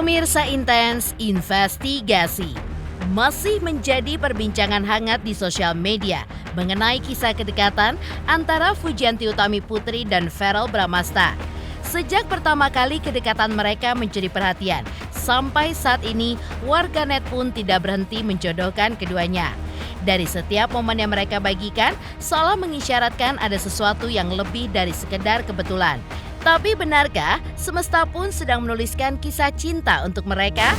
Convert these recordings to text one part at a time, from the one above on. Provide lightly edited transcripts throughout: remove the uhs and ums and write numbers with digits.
Pemirsa Intens Investigasi masih menjadi perbincangan hangat di sosial media mengenai kisah kedekatan antara Fujianti Utami Putri dan Verrell Bramasta. Sejak pertama kali kedekatan mereka mencuri perhatian, sampai saat ini warganet pun tidak berhenti menjodohkan keduanya. Dari setiap momen yang mereka bagikan, seolah mengisyaratkan ada sesuatu yang lebih dari sekedar kebetulan. Tapi benarkah semesta pun sedang menuliskan kisah cinta untuk mereka?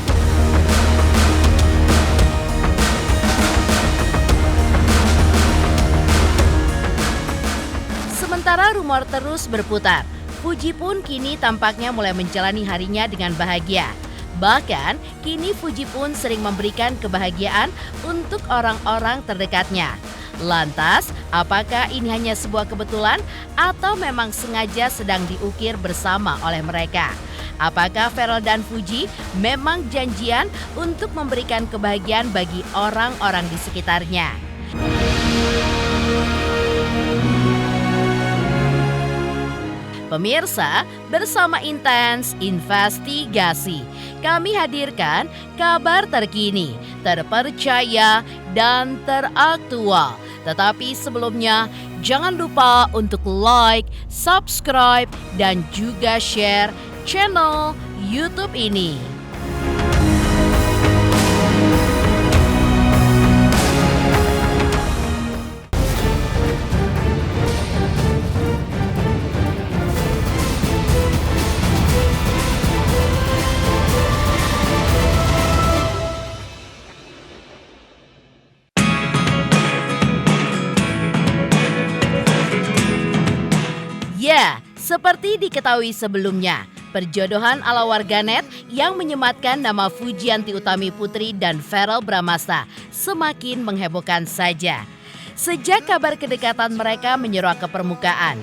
Sementara rumor terus berputar, Fuji pun kini tampaknya mulai menjalani harinya dengan bahagia. Bahkan, kini Fuji pun sering memberikan kebahagiaan untuk orang-orang terdekatnya. Lantas, apakah ini hanya sebuah kebetulan atau memang sengaja sedang diukir bersama oleh mereka? Apakah Verrell dan Fuji memang janjian untuk memberikan kebahagiaan bagi orang-orang di sekitarnya? Pemirsa, bersama Intens Investigasi, kami hadirkan kabar terkini, terpercaya, dan teraktual. Tetapi sebelumnya, jangan lupa untuk like, subscribe, dan juga share channel YouTube ini. Ya, seperti diketahui sebelumnya, perjodohan ala warganet yang menyematkan nama Fujianti Utami Putri dan Verrell Bramasta semakin menghebohkan saja. Sejak kabar kedekatan mereka menyeruak ke permukaan,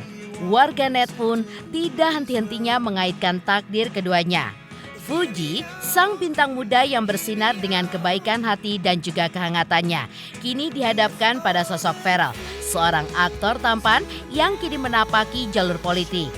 warganet pun tidak henti-hentinya mengaitkan takdir keduanya. Fuji, sang bintang muda yang bersinar dengan kebaikan hati dan juga kehangatannya, kini dihadapkan pada sosok Verrell, seorang aktor tampan yang kini menapaki jalur politik.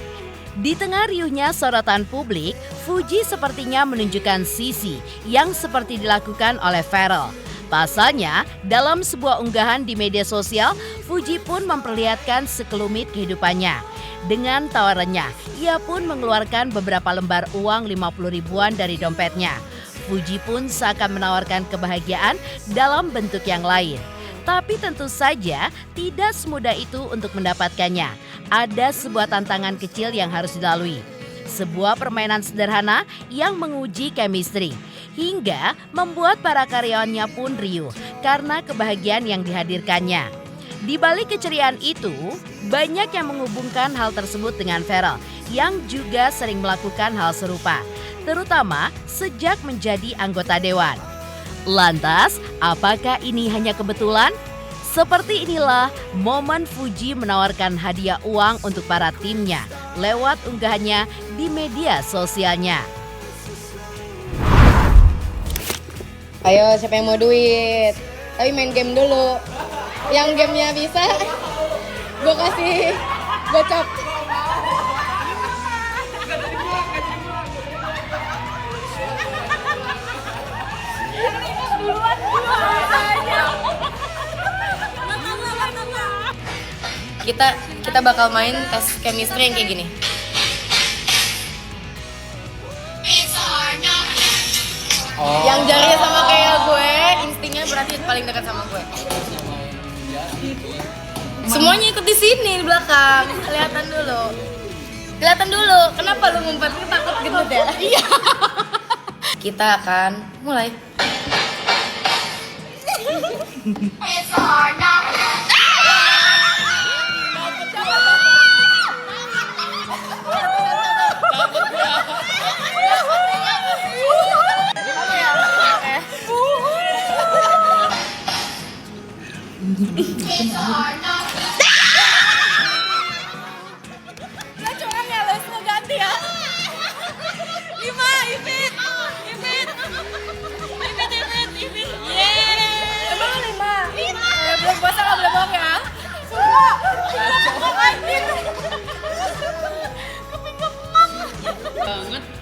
Di tengah riuhnya sorotan publik, Fuji sepertinya menunjukkan sisi yang seperti dilakukan oleh Verrell. Pasalnya, dalam sebuah unggahan di media sosial, Fuji pun memperlihatkan sekelumit kehidupannya. Dengan tawarannya, ia pun mengeluarkan beberapa lembar uang 50 ribuan dari dompetnya. Fuji pun seakan menawarkan kebahagiaan dalam bentuk yang lain. Tapi tentu saja tidak semudah itu untuk mendapatkannya. Ada sebuah tantangan kecil yang harus dilalui. Sebuah permainan sederhana yang menguji chemistry. Hingga membuat para karyawannya pun riuh karena kebahagiaan yang dihadirkannya. Di balik keceriaan itu, banyak yang menghubungkan hal tersebut dengan Verrell yang juga sering melakukan hal serupa, terutama sejak menjadi anggota dewan. Lantas, apakah ini hanya kebetulan? Seperti inilah momen Fuji menawarkan hadiah uang untuk para timnya lewat unggahannya di media sosialnya. Ayo, siapa yang mau duit? Tapi main game dulu. Yang gamenya bisa, gue kasih gocap. Kita bakal main tes chemistry yang kayak gini. Yang jarinya sama kayak gue, instingnya berarti paling dekat sama gue. Semuanya ikut di sini di belakang. Kelihatan dulu. Kenapa lu ngumpet? Lu takut gendut ya? Iya. Kita akan mulai. Gak curang ya, lo semua ganti ya. 5, Ipit. Yeay. Emang 5? Ya belum puasa gak boleh bohong ya. Semua.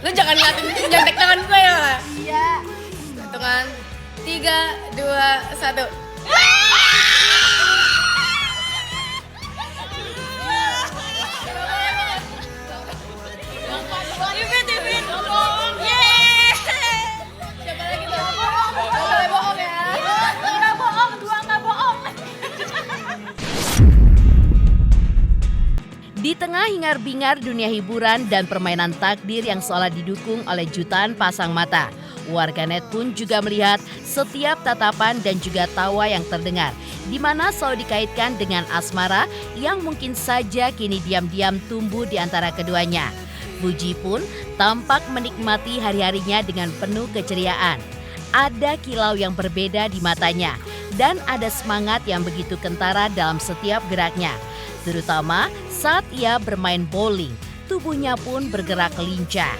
Lu jangan ngeliatin jantek tangan gue ya. 1. Di tengah hingar-bingar dunia hiburan dan permainan takdir yang seolah didukung oleh jutaan pasang mata, warganet pun juga melihat setiap tatapan dan juga tawa yang terdengar, di mana selalu dikaitkan dengan asmara yang mungkin saja kini diam-diam tumbuh di antara keduanya. Fuji pun tampak menikmati hari-harinya dengan penuh keceriaan. Ada kilau yang berbeda di matanya dan ada semangat yang begitu kentara dalam setiap geraknya. Terutama saat ia bermain bowling, tubuhnya pun bergerak lincah.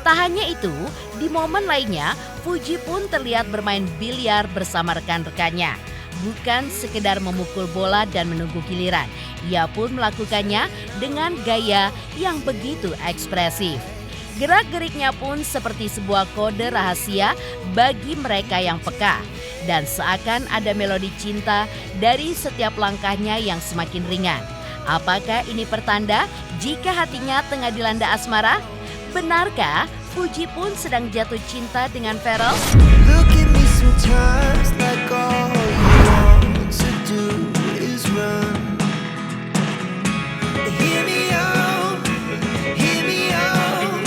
Tak hanya itu, di momen lainnya, Fuji pun terlihat bermain biliar bersama rekan-rekannya. Bukan sekedar memukul bola dan menunggu giliran, ia pun melakukannya dengan gaya yang begitu ekspresif. Gerak-geriknya pun seperti sebuah kode rahasia bagi mereka yang peka. Dan seakan ada melodi cinta dari setiap langkahnya yang semakin ringan. Apakah ini pertanda jika hatinya tengah dilanda asmara? Benarkah Fuji pun sedang jatuh cinta dengan Pharrell? Look at me sometimes like all you want to do is run. Hear me out, hear me out.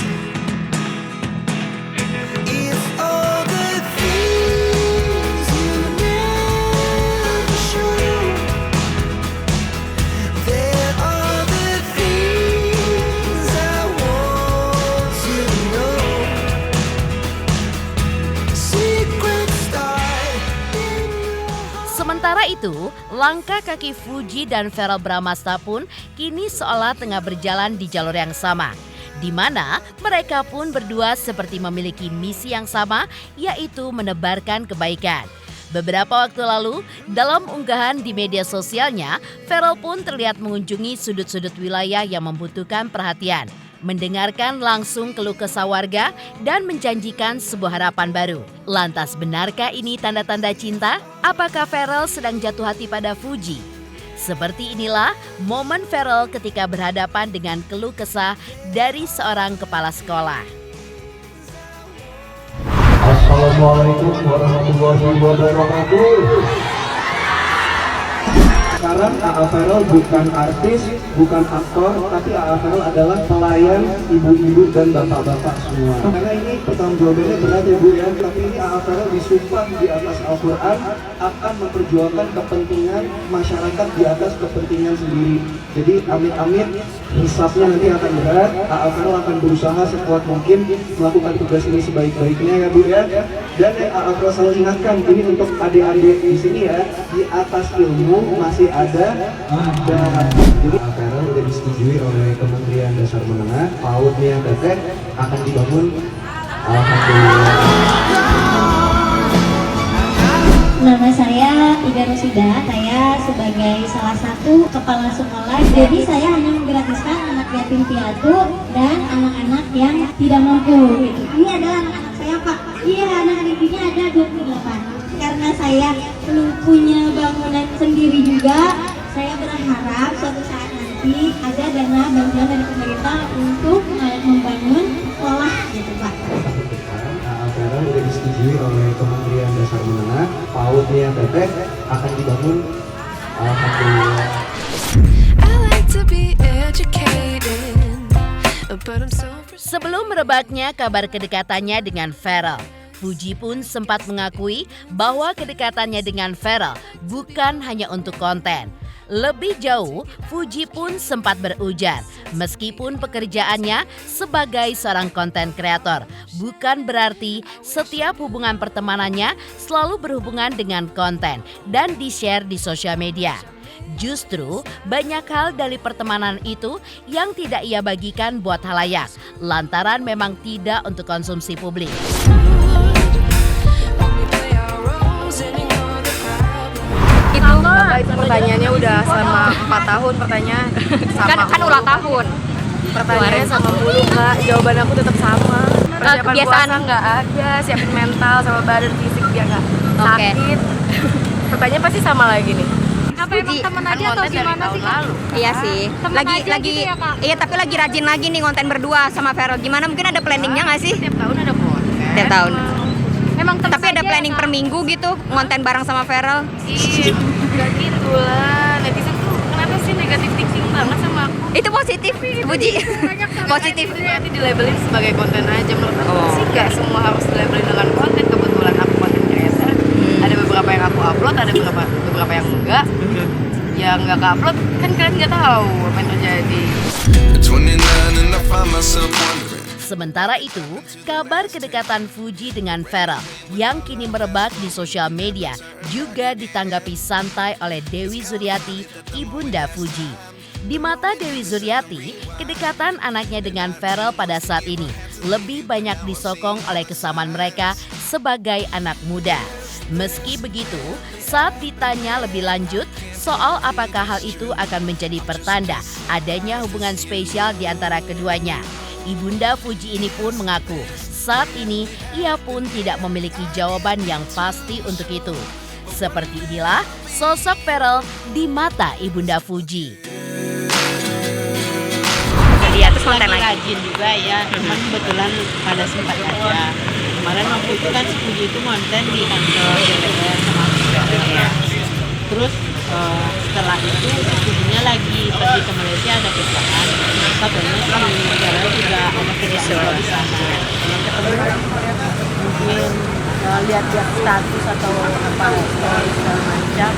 It's all the things you never show. There are the things I want to know. Secret start in your Sementara itu, langkah kaki Fuji dan Pharrell Bramasta pun kini seolah tengah berjalan di jalur yang sama, di mana mereka pun berdua seperti memiliki misi yang sama, yaitu menebarkan kebaikan. Beberapa waktu lalu, dalam unggahan di media sosialnya, Pharrell pun terlihat mengunjungi sudut-sudut wilayah yang membutuhkan perhatian, mendengarkan langsung keluh kesah warga, dan menjanjikan sebuah harapan baru. Lantas benarkah ini tanda-tanda cinta? Apakah Pharrell sedang jatuh hati pada Fuji? Seperti inilah momen Pharrell ketika berhadapan dengan keluh kesah dari seorang kepala sekolah. Assalamualaikum warahmatullahi wabarakatuh. Sekarang A.A. Pharrell bukan artis, bukan aktor, tapi A.A. Pharrell adalah pelayan ibu-ibu dan bapak-bapak semua. Karena ini pertanggungjawabannya berat ya Bu ya, tapi ini A.A. Pharrell disumpah di atas Al-Quran akan memperjuangkan kepentingan masyarakat di atas kepentingan sendiri. Jadi amit-amit hisabnya nanti akan berat, A.A. Pharrell akan berusaha sekuat mungkin melakukan tugas ini sebaik-baiknya ya Bu ya. Dan yang A.A. Pharrell selalu ingatkan, ini untuk adik-adik di sini ya, di atas ilmu masih ada. Jadi A.A. Pharrell sudah disetujui oleh Kementerian Dasar Menengah, PAUD-nya teteh akan dibangun. Alhamdulillah. Nama saya Iga Rosida, saya sebagai salah satu kepala sekolah. Jadi saya hanya menggratiskan anak yatim piatu dan anak-anak yang tidak mampu. Gitu. Ini adalah anak-anak saya Pak. Iya, anak-anak ini ada 28. Karena saya belum punya bangunan sendiri juga, saya berharap suatu saat nanti ada dana bantuan dari pemerintah untuk membangun sekolah gitu Pak. A.A. Pharrell sudah disetujui oleh Kementerian Dasar Menengah, PAUD-nya teteh akan dibangun. Alhamdulillah. I like to be educated, but I'm so Sebelum merebaknya kabar kedekatannya dengan Pharrell, Fuji pun sempat mengakui bahwa kedekatannya dengan Pharrell bukan hanya untuk konten. Lebih jauh, Fuji pun sempat berujar, meskipun pekerjaannya sebagai seorang konten kreator, bukan berarti setiap hubungan pertemanannya selalu berhubungan dengan konten dan di-share di sosial media. Justru banyak hal dari pertemanan itu yang tidak ia bagikan buat halayak, lantaran memang tidak untuk konsumsi publik. Itu pertanyaannya udah selama 4 tahun pertanyaan sama kan ulang tahun pertanyaannya sama mulu Kak, jawaban aku tetap sama. Persiapan kebiasaan puasa nggak ada, siapin mental sama badan fisik biar nggak sakit. Pertanyaan pasti sama lagi nih. Apa emang temen aja atau gimana sih Kak? Iya sih. Temen Lagi aja gitu ya, Kak? Iya, tapi lagi rajin lagi nih konten berdua sama Feral. Gimana, mungkin ada planningnya nggak sih? Tiap tahun ada konten. Tiap tahun. Emang temen Tapi ada aja ya, planning Kak? per minggu gitu, konten bareng sama Feral. Ih, gak gitu lah. Netizen tuh kenapa sih negatif thinking banget sama aku? Itu positif, Puji. Positif. Itu nanti dilabelin sebagai konten aja. Menurut aku Oh. sih gak semua harus dilabelin dengan konten. Kebetulan aku konten creator. Ada beberapa yang aku upload, ada beberapa yang enggak. Yang nggak ke-upload kan kalian nggak tahu apa yang terjadi. At 29 and I find myself wondering. Sementara itu, kabar kedekatan Fuji dengan Feral yang kini merebak di sosial media juga ditanggapi santai oleh Dewi Zuriati, ibunda Fuji. Di mata Dewi Zuriati, kedekatan anaknya dengan Feral pada saat ini lebih banyak disokong oleh kesamaan mereka sebagai anak muda. Meski begitu, saat ditanya lebih lanjut soal apakah hal itu akan menjadi pertanda adanya hubungan spesial di antara keduanya, ibunda Fuji ini pun mengaku saat ini ia pun tidak memiliki jawaban yang pasti untuk itu. Seperti inilah sosok Feral di mata ibunda Fuji. Iya, terus konten lagi. Rajin juga ya, cuman kebetulan pada sempat aja. Kemarin waktu itu kan si Puji itu konten di kantor DPR sama ya. Terus setelah itu Pujinya lagi pergi ke Malaysia ada kerjaan. Katanya si Feral juga ada kerjaan di sana. Yang ketemu mungkin lihat-lihat status atau apa story segala macam.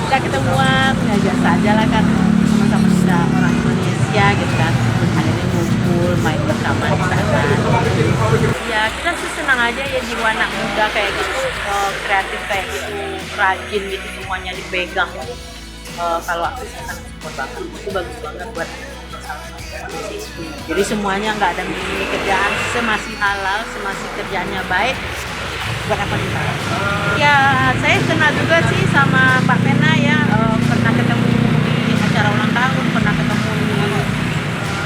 Kita ketemuan, ya biasa aja lah kan, sama-sama sudah orang Indonesia gitu kan. Akhirnya ngumpul, main bersama di sana. Ya kita sih senang aja ya jiwa anak muda kayak gitu, kreatif kayak gitu, rajin gitu, semuanya dipegang. Kalau aku sih sangat support banget, itu bagus banget buat siswi. Jadi semuanya nggak ada milih kerjaan, semasih halal, semasih kerjanya baik, buat apa kita? Ya saya kenal juga sih sama Mbak Pena ya, pernah ketemu di acara ulang tahun, pernah ketemu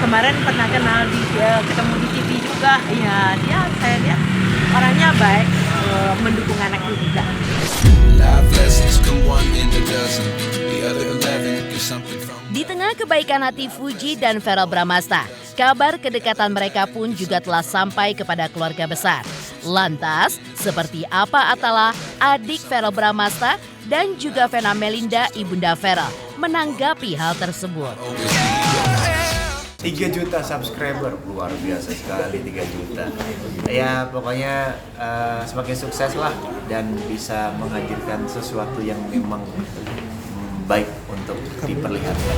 kemarin pernah kenal ketemu di TV juga. Ya dia saya lihat orangnya baik, mendukung anaknya juga. Life lessons come one in a dozen. The other 11 get something from. Di tengah kebaikan hati Fuji dan Feral Bramasta, kabar kedekatan mereka pun juga telah sampai kepada keluarga besar. Lantas, seperti apa Atala, adik Feral Bramasta, dan juga Vena Melinda, ibunda Feral, menanggapi hal tersebut? 3 juta subscriber, luar biasa sekali 3 juta. Ya pokoknya semakin sukses lah dan bisa menghadirkan sesuatu yang memang baik untuk diperlihatkan.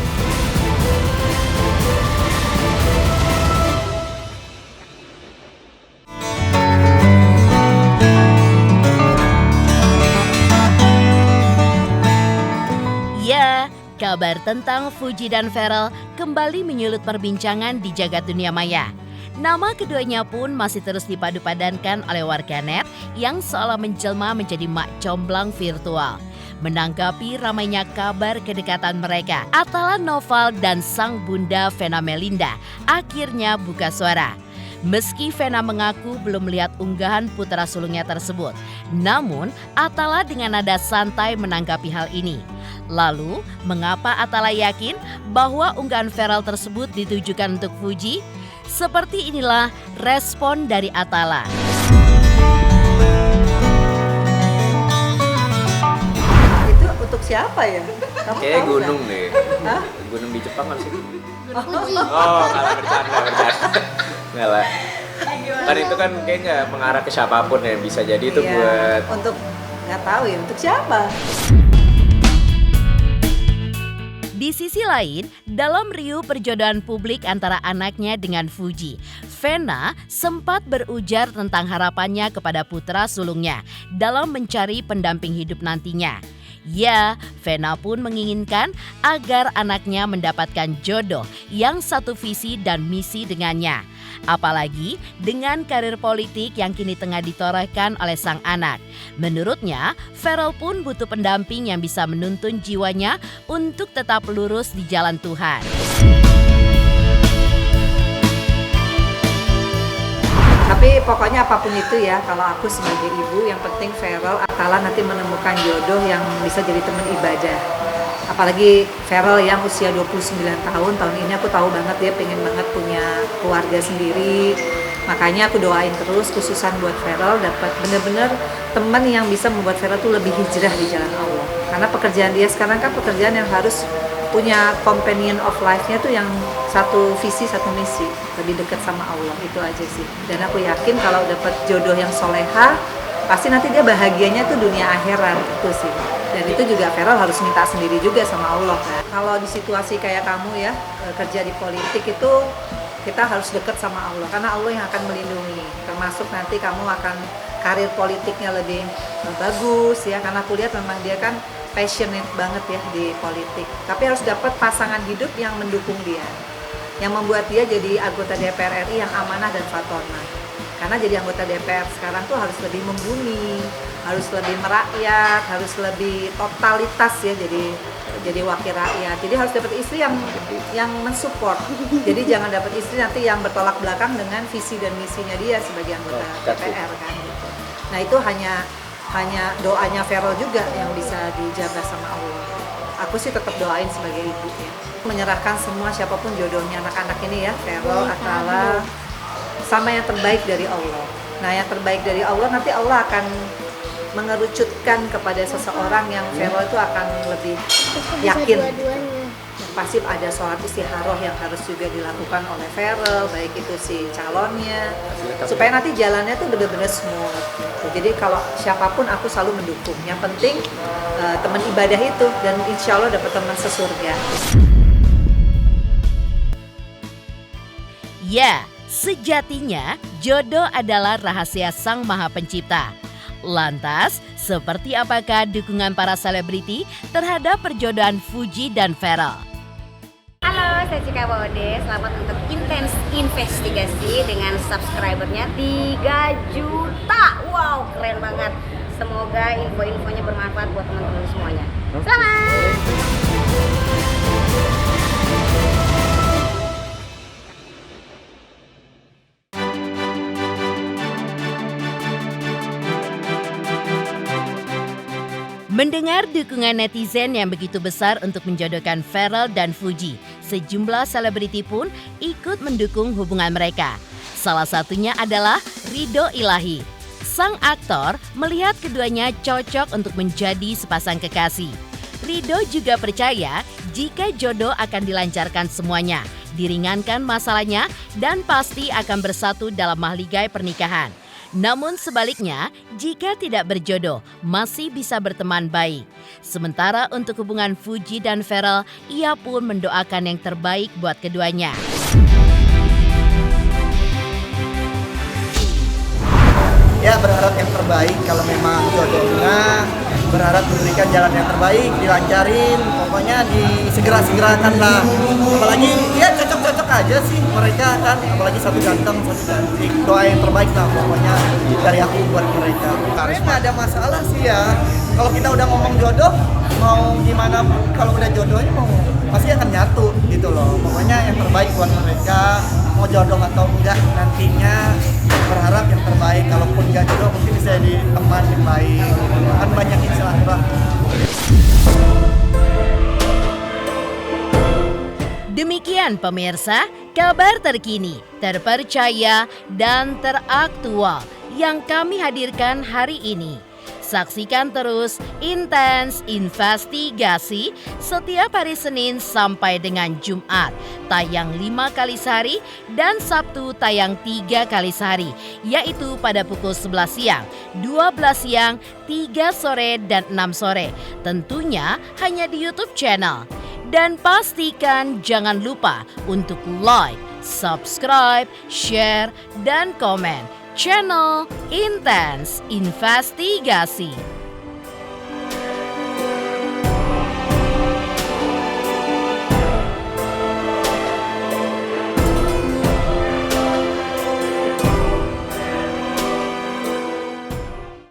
Ya, kabar tentang Fuji dan Feral kembali menyulut perbincangan di jagat dunia maya. Nama keduanya pun masih terus dipadu-padankan oleh warganet yang seolah menjelma menjadi mak comblang virtual. Menanggapi ramainya kabar kedekatan mereka, Atala Noval dan sang bunda Vena Melinda akhirnya buka suara. Meski Vena mengaku belum melihat unggahan putra sulungnya tersebut, namun Atala dengan nada santai menanggapi hal ini. Lalu, mengapa Atala yakin bahwa unggahan Feral tersebut ditujukan untuk Fuji? Seperti inilah respon dari Atala. Itu untuk siapa ya? Kamu Kayaknya tahu gunung nggak? deh. Hah? Gunung di Jepang kan sih? Oh, kalah bercanda. Nggak lah. Kan itu kan kayaknya mengarah ke siapapun ya, bisa jadi itu Iya, buat untuk nggak tahu ya untuk siapa. Di sisi lain, dalam riuh perjodohan publik antara anaknya dengan Fuji, Vena sempat berujar tentang harapannya kepada putra sulungnya dalam mencari pendamping hidup nantinya. Ya, Vena pun menginginkan agar anaknya mendapatkan jodoh yang satu visi dan misi dengannya. Apalagi dengan karir politik yang kini tengah ditorehkan oleh sang anak. Menurutnya, Feral pun butuh pendamping yang bisa menuntun jiwanya untuk tetap lurus di jalan Tuhan. Tapi pokoknya apapun itu ya, kalau aku sebagai ibu yang penting Feral Atala nanti menemukan jodoh yang bisa jadi teman ibadah. Apalagi Feral yang usia 29 tahun ini aku tahu banget dia pengen banget punya keluarga sendiri. Makanya aku doain terus khususan buat Feral dapat bener-bener teman yang bisa membuat Feral tuh lebih hijrah di jalan Allah. Karena pekerjaan dia sekarang kan pekerjaan yang harus punya companion of life-nya tuh yang satu visi, satu misi, lebih dekat sama Allah, itu aja sih. Dan aku yakin kalau dapat jodoh yang soleha, pasti nanti dia bahagianya tuh dunia akhirat, itu sih. Dan itu juga Feral harus minta sendiri juga sama Allah kan. Kalau di situasi kayak kamu ya, kerja di politik itu kita harus dekat sama Allah, karena Allah yang akan melindungi. Termasuk nanti kamu akan karir politiknya lebih bagus ya, karena aku lihat memang dia kan passionate banget ya di politik. Tapi harus dapat pasangan hidup yang mendukung dia, yang membuat dia jadi anggota DPR RI yang amanah dan fatona. Karena jadi anggota DPR sekarang tuh harus lebih membumi, harus lebih merakyat, harus lebih totalitas ya, jadi wakil rakyat. Jadi harus dapat istri yang mensupport. Jadi jangan dapat istri nanti yang bertolak belakang dengan visi dan misinya dia sebagai anggota DPR kan gitu. Nah itu hanya doanya Feral juga yang bisa dijaga sama Allah. Aku sih tetap doain sebagai ibu ya, menyerahkan semua siapapun jodohnya anak-anak ini ya, Feral Atala, sama yang terbaik dari Allah. Nah yang terbaik dari Allah nanti Allah akan mengerucutkan kepada seseorang yang Feral itu akan lebih yakin. Pasti ada sholat istikharoh yang harus juga dilakukan oleh Feral, baik itu si calonnya, supaya nanti jalannya tuh benar-benar smooth. Jadi kalau siapapun aku selalu mendukung. Yang penting teman ibadah itu, dan insya Allah dapat teman sesurga. Ya, sejatinya jodoh adalah rahasia Sang Maha Pencipta. Lantas, seperti apakah dukungan para selebriti terhadap perjodohan Fuji dan Feral? Halo, saya Cika Bode. Selamat untuk Intens Investigasi dengan subscribernya 3 juta. Wow, keren banget. Semoga info-infonya bermanfaat buat teman-teman semuanya. Selamat! Mendengar dukungan netizen yang begitu besar untuk menjodohkan Feral dan Fuji, sejumlah selebriti pun ikut mendukung hubungan mereka. Salah satunya adalah Ridho Ilahi. Sang aktor melihat keduanya cocok untuk menjadi sepasang kekasih. Ridho juga percaya jika jodoh akan dilancarkan semuanya, diringankan masalahnya, dan pasti akan bersatu dalam mahligai pernikahan. Namun sebaliknya, jika tidak berjodoh, masih bisa berteman baik. Sementara untuk hubungan Fuji dan Feral, ia pun mendoakan yang terbaik buat keduanya. Ya, berharap yang terbaik kalau memang jodohnya, berharap diberikan jalan yang terbaik, dilancarin, pokoknya disegera-segerakan lah. Apalagi ya cocok-cocok aja sih mereka kan, apalagi satu ganteng, satu cantik. Doa yang terbaik lah pokoknya dari aku buat mereka. Karena nggak ada masalah sih ya, kalau kita udah ngomong jodoh, mau gimana pun kalau udah jodohnya mau pasti akan nyatu gitu loh. Pokoknya yang terbaik buat mereka, mau jodoh atau enggak nantinya berharap yang terbaik. Kalaupun nggak jodoh mungkin bisa jadi teman yang baik, kan banyak silaturahmi. Demikian pemirsa, kabar terkini, terpercaya, dan teraktual yang kami hadirkan hari ini. Saksikan terus Intens Investigasi setiap hari Senin sampai dengan Jumat, tayang 5 kali sehari dan Sabtu tayang 3 kali sehari, yaitu pada pukul 11 siang, 12 siang, 3 sore, dan 6 sore. Tentunya hanya di YouTube channel. Dan pastikan jangan lupa untuk like, subscribe, share, dan komen channel Intens Investigasi.